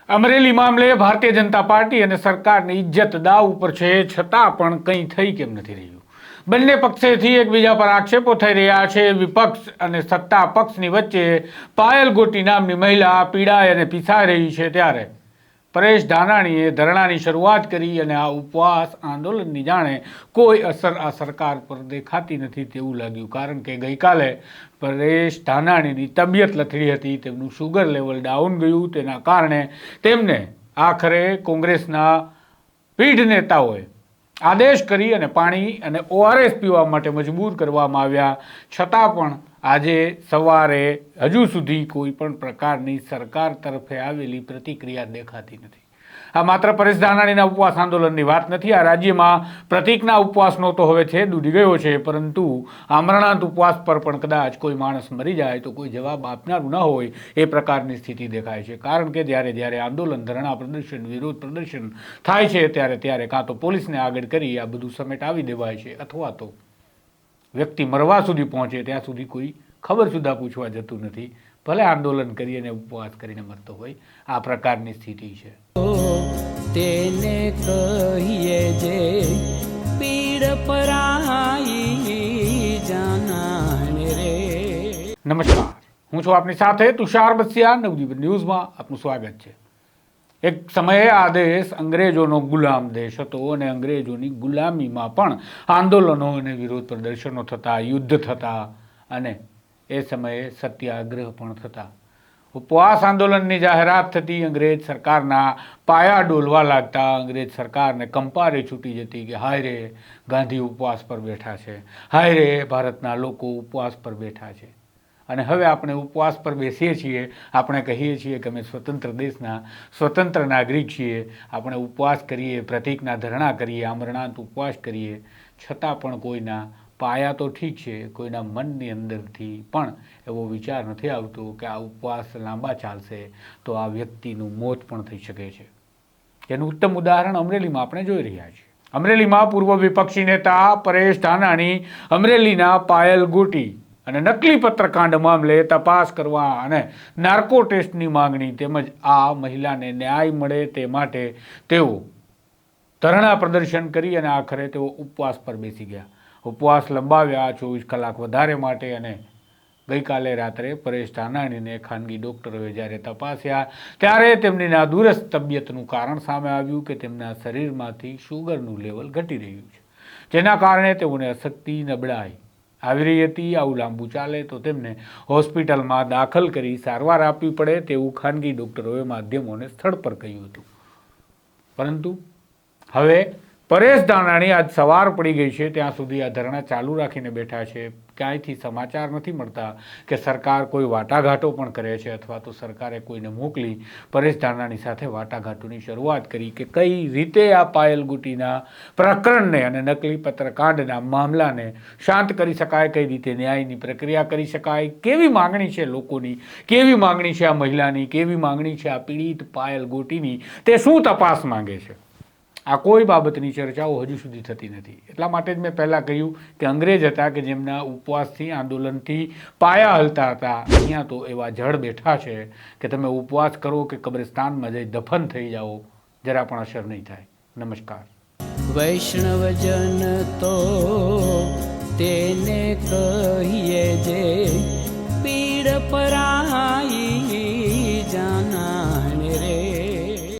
અમરેલી મામલે ભારતીય જનતા પાર્ટી અને સરકારની ઇજ્જત દાવ ઉપર છે, છતાં પણ કંઈ થઈ કેમ નથી રહ્યું? બંને પક્ષેથી એકબીજા પર આક્ષેપો થઈ રહ્યા છે. વિપક્ષ અને સત્તા પક્ષની વચ્ચે પાયલ ગોટી નામની મહિલા પીડાય અને પીસાઈ રહી છે, ત્યારે પરેશ ધાનાણીએ ધરણાની શરૂઆત કરી અને આ ઉપવાસ આંદોલનની જાણે કોઈ અસર આ સરકાર પર દેખાતી નથી તેવું લાગ્યું. કારણ કે ગઈકાલે પરેશ ધાનાણીની તબિયત લથડી હતી, તેમનું શુગર લેવલ ડાઉન ગયું. તેના કારણે તેમને આખરે કોંગ્રેસના પીઢ નેતાઓએ આદેશ કરી અને પાણી અને ORS પીવા માટે મજબૂર કરવામાં આવ્યા. છતાં પણ આજે સવારે હજુ સુધી કોઈ પણ પ્રકારની સરકાર તરફે આવેલી પ્રતિક્રિયા દેખાતી નથી. આ માત્ર પરેશ ધાનાણીના ઉપવાસ આંદોલનની વાત નથી. આ રાજ્યમાં પ્રતિકના ઉપવાસનો તો હવે છે ડૂબી ગયો છે, પરંતુ આમરણાંત ઉપવાસ પર પણ કદાચ કોઈ માણસ મરી જાય તો કોઈ જવાબ આપનારું ન હોય એ પ્રકારની સ્થિતિ દેખાય છે. કારણ કે જ્યારે આંદોલન, ધરણા પ્રદર્શન, વિરોધ પ્રદર્શન થાય છે ત્યારે કાં તો પોલીસને આગળ કરી આ બધું સમેટાવી દેવાય છે, અથવા તો વ્યક્તિ મરવા સુધી પહોંચે ત્યાં સુધી કોઈ ખબર સુદ્ધા પૂછવા જતું નથી, ભલે આંદોલન કરી અને ઉપવાસ કરીને મરતો હોય. આ પ્રકારની સ્થિતિ છે. તેને કહીએ જે પીડ પરાઈ જાનાને રે. નમસ્કાર, હું છું આપની સાથે તુષાર બસિયા. નવદીપ ન્યૂઝમાં આપનું સ્વાગત છે. એક સમયે આ દેશ અંગ્રેજોનો ગુલામ દેશ હતો અને અંગ્રેજોની ગુલામીમાં પણ આંદોલનો અને વિરોધ પ્રદર્શનો થતા, યુદ્ધ થતા અને એ સમયે સત્યાગ્રહ પણ થતા. ઉપવાસ આંદોલનની જાહેરાત થતી, અંગ્રેજ સરકારના પાયા ડોલવા લાગતા, અંગ્રેજ સરકારને કંપારે છૂટી જતી કે હાય રે ગાંધી ઉપવાસ પર બેઠા છે, હાય રે ભારતના લોકો ઉપવાસ પર બેઠા છે. અને હવે આપણે ઉપવાસ પર બેસીએ છીએ, આપણે કહીએ છીએ કે અમે સ્વતંત્ર દેશના સ્વતંત્ર નાગરિક છીએ, આપણે ઉપવાસ કરીએ, પ્રતિકના ધરણા કરીએ, આમરણાંત ઉપવાસ કરીએ, છતાં પણ કોઈના પાયા તો ઠીક છે, કોઈના મનની અંદરથી પણ એવો વિચાર નથી આવતો કે આ ઉપવાસ લાંબા ચાલશે તો આ વ્યક્તિનું મોત પણ થઈ શકે છે. એનું ઉત્તમ ઉદાહરણ અમરેલીમાં આપણે જોઈ રહ્યા છીએ. અમરેલીમાં પૂર્વ વિપક્ષી નેતા પરેશ ધાનાણી અમરેલીના પાયલ ગોટી અને નકલી પત્રકાંડ મામલે તપાસ કરવા અને નાર્કો ટેસ્ટની માંગણી તેમજ આ મહિલાને ન્યાય મળે તે માટે તેઓ ધરણા પ્રદર્શન કરી અને આખરે તેઓ ઉપવાસ પર બેસી ગયા. ઉપવાસ લંબાવ્યા 24 કલાક વધારે માટે. અને ગઈકાલે રાત્રે પરેશ ધાનાણીને ખાનગી ડૉક્ટરોએ જ્યારે તપાસ્યા ત્યારે તેમની નાદુરસ્ત તબિયતનું કારણ સામે આવ્યું કે તેમના શરીરમાંથી શુગરનું લેવલ ઘટી રહ્યું છે, જેના કારણે તેઓને અશક્તિ, નબળાઈ આવી રહી હતી. આવું લાંબુ ચાલે તો તેમને હોસ્પિટલમાં દાખલ કરી સારવાર આપવી પડે તેવું ખાનગી ડૉક્ટરોએ માધ્યમોને સ્થળ પર કહ્યું હતું. પરંતુ હવે પરેશ ધાનાણી આજ સવાર પડી ગઈ છે ત્યાં સુધી આ ધરણા ચાલુ રાખીને બેઠા છે. ક્યાંયથી સમાચાર નથી મળતા કે સરકાર કોઈ વાટાઘાટો પણ કરે છે, અથવા તો સરકારે કોઈને મોકલી પરેશ ધાનાણી સાથે વાટાઘાટોની શરૂઆત કરી કે કઈ રીતે આ પાયલ ગોટીના પ્રકરણને અને નકલી પત્રકાંડના મામલાને શાંત કરી શકાય, કઈ રીતે ન્યાયની પ્રક્રિયા કરી શકાય, કેવી માગણી છે લોકોની, કેવી માગણી છે આ મહિલાની, કેવી માગણી છે આ પીડિત પાયલ ગોટીની, તે શું તપાસ માંગે છે. આ કોઈ બાબતની ચર્ચાઓ હજુ સુધી થતી નથી. એટલા માટે જ મેં પહેલાં કહ્યું કે અંગ્રેજ હતા કે જેમના ઉપવાસથી, આંદોલનથી પાયા હલતા હતા, અહીંયા તો એવા જડ બેઠા છે કે તમે ઉપવાસ કરો કે કબ્રસ્તાનમાં જઈ દફન થઈ જાઓ, જરા પણ અસર નહીં થાય. નમસ્કાર. વૈષ્ણવજન તો તેને કહીએ જે પીડ પરાઈ